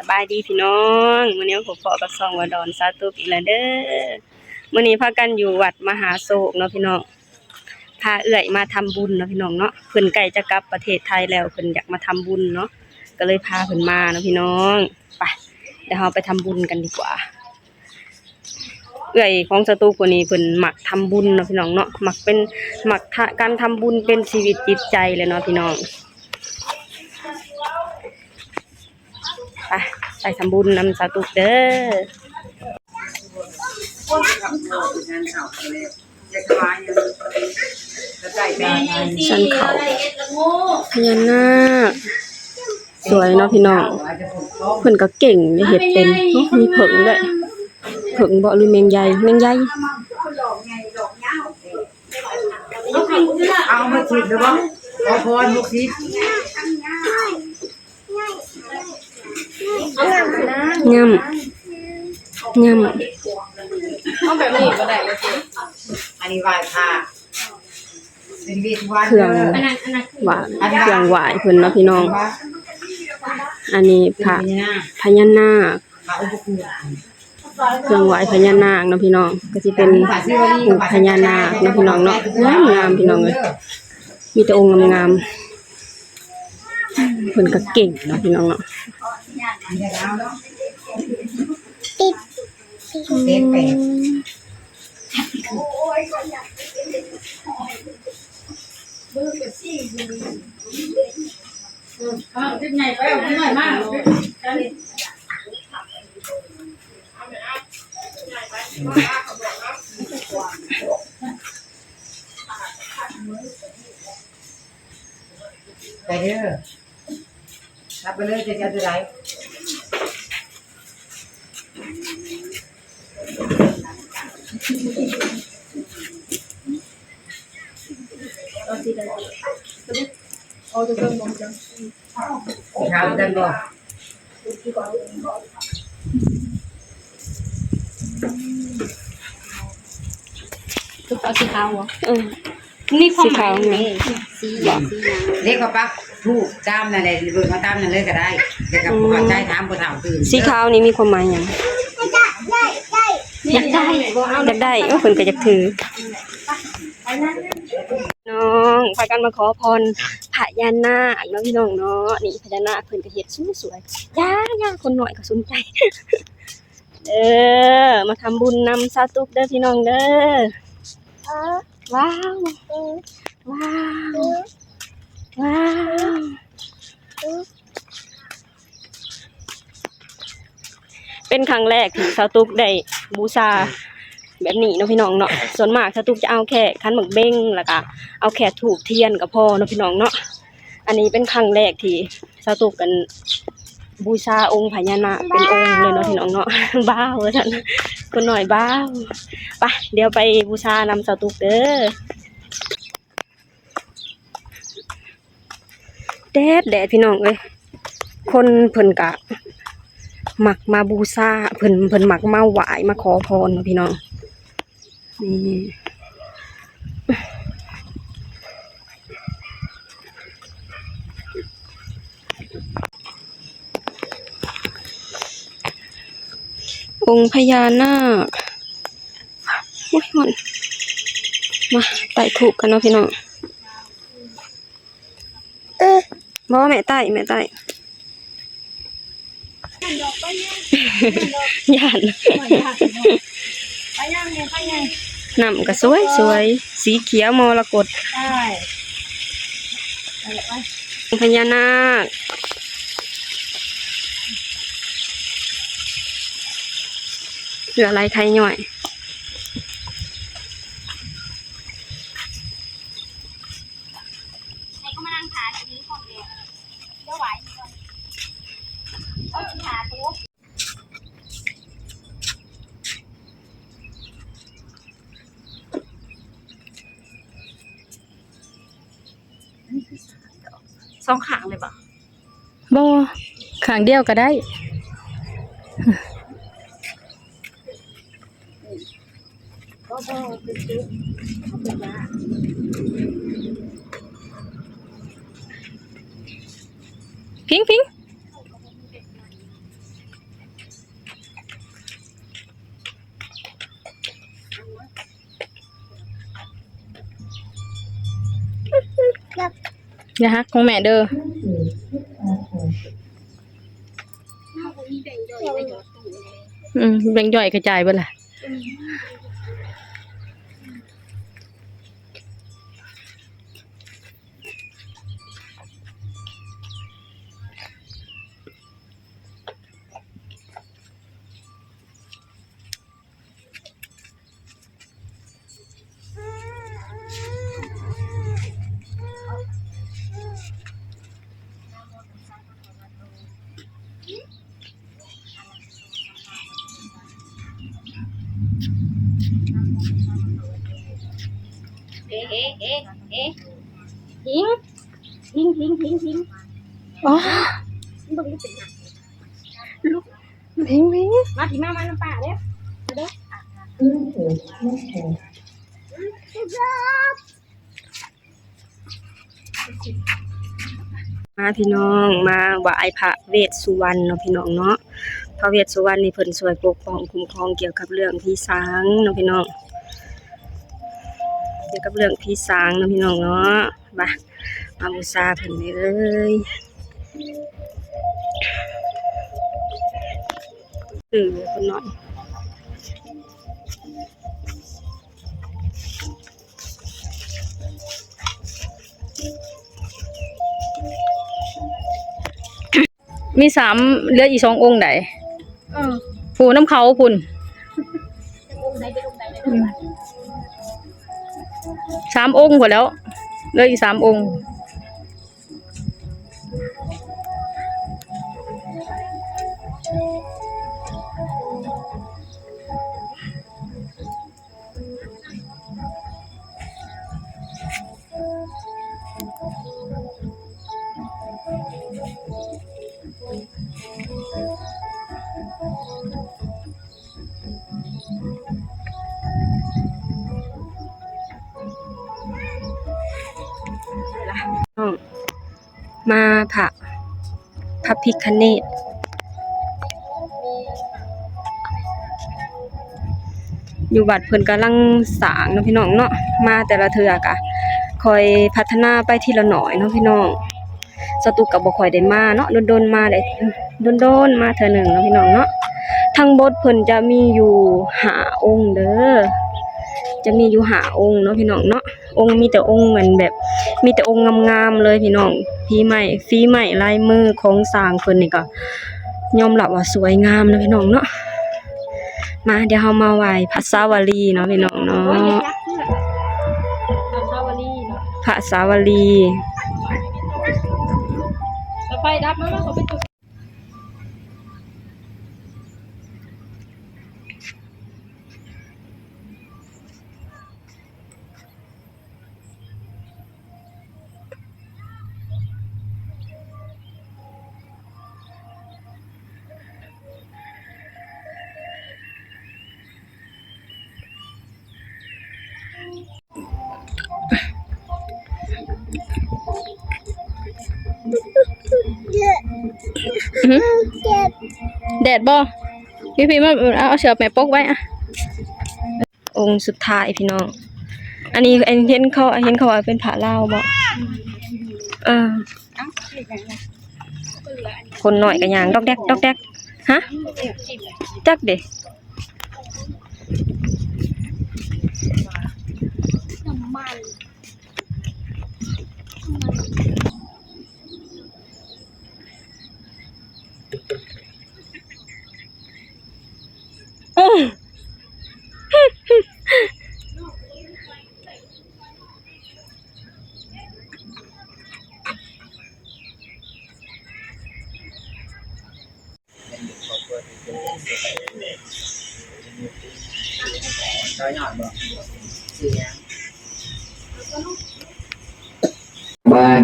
สบายดีพี่น้องมื้อนี้ผมพอกับซองวดอนสาธุอีกแล้วเด้อมื้อนี้พากันอยู่วัดมหาโศกเนาะพี่น้องพาเอื้อยมาทำบุญเนาะพี่น้องเนาะเพิ่นใกล้จะกลับประเทศไทยแล้วเพิ่นอยากมาทำบุญเนาะก็เลยพาเพิ่นมาเนาะพี่น้องไปเดี๋ยวเราไปทำบุญกันดีกว่าเอื้อยของสตูคนนี้เพิ่นมักทำบุญเนาะพี่น้องเนาะมักการทำบุญเป็นชีวิตจิตใจเลยเนาะพี่น้องไปทำบุญนำสาธุเด้อสันเขาพญานาคสวยเนาะพี่น้องเพิ่นก็เก่งในเฮ็ดเป็นมีผงด้วยผงบ่หรือแมงใหญ่เอามาฉีดหรือเปล่าเอาพรลูกศิษย์ย่ำเอาแบบนี้ก็ได้เลยสิอันนี้ไหว้พระเป็นวิธีวันเครื่องหวานเครื่องไหว้เพิ่นเนาะพี่น้องอันนี้พระพญานาคเครื่องไหว้พญานาคเนาะพี่น้องก็สิเป็นรูปพญานาคเนาะพี่น้องเนาะงามพี่น้องเอ้ยมีแต่องค์งามเพิ่นก็เก่งเนาะพี่น้องเนาะเด็กแปดเป็นไงไปเอาหน่อยมากไปเด้อรับไปเลยจะได้เอาจะเพิ่มลงจังเช้ากันบ่ตุ๊กตาสีขาวเหรอนี่สีขาวนี่สีเล็กกว่าปักถูกตามนั่นแหละเบิ่งมาตามนั่นเลยก็ได้เดี๋ยวกับผู้ใจถามผู้เฒ่าตื่นสีขาวนี่มีความหมายหยังอยากได้เพิ่นก็อยากถือน้องพากันมาขอพรพญานาคเนาะพี่น้องเนาะนี่พญานาคเพิ่นก็เฮ็ดสวยๆย่าคนหน่อยก็สนใจมาทำบุญนำสาธุเด้อพี่น้องเด้อว้าวเป็นครั้งแรกที่สาธุได้บูชาแบบนี้เนาะพี่น้องเนาะส่วนมากสาธุจะเอาแค่ขันหมากเบ้งแล้วก็เอาแค่ธูปเทียนก็พอเนาะพี่น้องเนาะอันนี้เป็นครั้งแรกที่สาธุกันบูชาองค์พญานาคเป็นองค์เลยเนาะพี่น้องเนาะบ้าวท่านคนหน่อยบ้าวไปเดี๋ยวไปบูชานำสาธุเด้อแดดพี่น้องเอ้ยคนเพิ่นกะมักมาบูชาเพิ่นมักมาไหว้มาขอพรเนาะพี่น้องนี่องค์พญานาคโอ้ยมันมาไต่ถูกกันเนาะพี่น้องบ่แม่ไต่ย่านน้ำก็สวยสีเขียวมรกตพญานาคเหลืออะไรไทยหน่อยสองขางเลยป่ะบ่ขางเดียวก็ได้พิง อย่าฮักของแม่เด้อแบ่งย่อยกระจายเบิดล่ะอ๋อพิงพิงมาพี่มาน้ำป่าเด้อมาพี่น้องมาไหว้พระเวสสุวรรณเนาะพี่น้องเนาะพระเวสสุวรรณนี่เพิ่นช่วยปกป้องคุ้มครองเกี่ยวกับเรื่องผีสางเนาะพี่น้องเกี่ยวกับเรื่องผีสางเนาะพี่น้องเนาะมาบูชาเพิ่นเลยเพิ่นหน่อยมี3เหลืออีก2องค์ใดผู้น้ำเขาพุ่น3องค์พุ่นแล้วเหลืออีก3องค์มาพระพิฆเนศอยู่วัดเพิ่นกำลังสร้างเนาะพี่น้องเนาะมาแต่ละเทื่อกะคอยพัฒนาไปทีละหน่อยเนาะพี่น้องสตุกก็บ่ค่อยได้มาเนาะโดนๆมาได้โดนๆมาเทื่อหนึงเนาะพี่น้องเนาะทั้งบทเพิ่นจะมีอยู่5องค์เด้อจะมีอยู่5องค์เนาะพี่น้องเนาะองค์มีแต่องค์เหมือนแบบมีแต่องค์งามๆเลยพี่น้องฝีไม้ลายมือของสร้างเพิ่นนี่ก็ยอมรับว่าสวยงามนะพี่น้องเนาะมาเดี๋ยวเฮามาไหว้พระสาวลีเนาะพี่น้องเนาะพระสาวลีไฟดับมาเขาไปจุดแดดบ่พี่มาเอาเชือกแม่ปกไว้อะองค์สุดท้ายพี่น้องอันนี้เห็นเขาว่าเป็นพระลาวบ่คนหน่อยก็ย่างดอกแดกฮะจักเด้บ้าน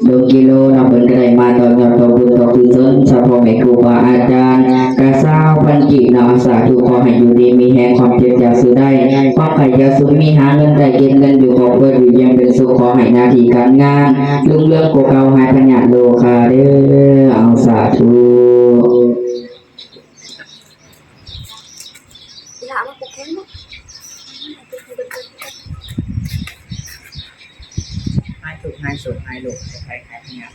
โดกิโลนำเป็นกระไดมาต่อยอดต่อบุญต่อกุศลสะพอแม่ครูบาอาจารย์กระซ้าวพันจินาสาธุขอให้อยู่ดีมีแห่งความเพียรจะสู้ได้ความใครจะสู้มีหาเงินได้เก็บเงินอยู่ของเพื่อนอยู่ยังเป็นสุขขอให้หน้าที่การงานลุงเรื่องโกเกาหายพญาโลคาเด้อเอาสาธุให้สุดให้ ให้ลูกให้ใครให้งาน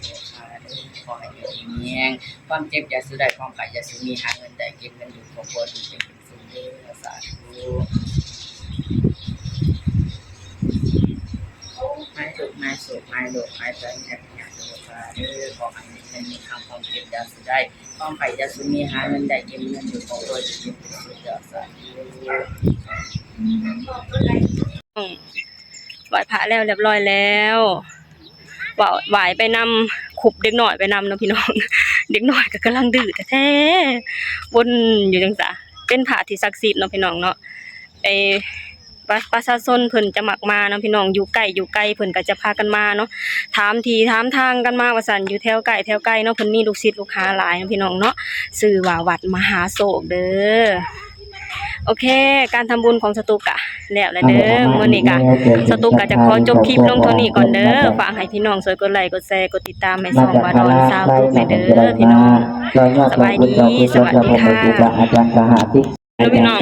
ขอให้อยู่ดีมีแรงความเจ็บอย่าสู้ได้ความไข้อย่าสู้มีหาเงินได้เก็บเงินอยู่ครอบครัวอยู่เป็นสุขเด้อสาธุให้สุขให้สุขให้ลูกให้ใจแข็งแรงตัวฟ้าเด้อขอให้มีความเจ็บอย่าสู้ได้ความไข้อย่าสู้มีหาเงินได้เก็บเงินอยู่ครอบครัวอยู่เป็นสุขเด้อสาธุ ไหว้พระแล้วเรียบร้อยแล้วไหว้ไปนำขุบเด็กหน่อยไปนำเนาะพี่น้อง เด็กหน่อยก็กำลังดื้อแท้ๆวนอยู่จังซะเป็นพระที่ศักดิ์สิทธิ์เนาะพี่น้องเนาะประชาชนเพิ่นจะมักมาเนาะพี่น้องอยู่ใกล้เพิ่นก็จะพากันมาเนาะถามทีถามทางกันมาว่าซั่นอยู่แถวใกล้เนาะเพิ่นมีลูกศิษย์ลูกหาหลายเนาะพี่น้องเนาะชื่อว่าวัดมหาโศกเด้อโอเคการทำบุญของสตุกะแล้วเด้อมื้อนี้ก็สตุกะจะขอจบคลิปลงเท่านี้ก่อนเด้อฝากให้พี่น้องช่วยกดไลค์กดแชร์กดติดตามให้ช่องว่าดอนซาวทุกเด้อพี่น้องสบายดีสวัสดีค่ะ อาจารย์สหสิทธิ์ พี่น้อง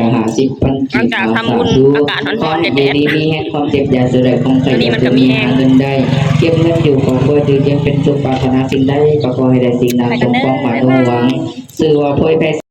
หลังจากทำบุญอากาศร้อนๆแดด ดีมีแห่งความเจ็บอย่าสุดได้ของใครอย่าสุดมีหาเงินได้เก็บเงินอยู่ของพ่อจึงเป็นสุขปรารถนาสิ่งใดก็ขอให้ได้สิ่งนั้นสมความหวังสื่อว่าพ่อแพ้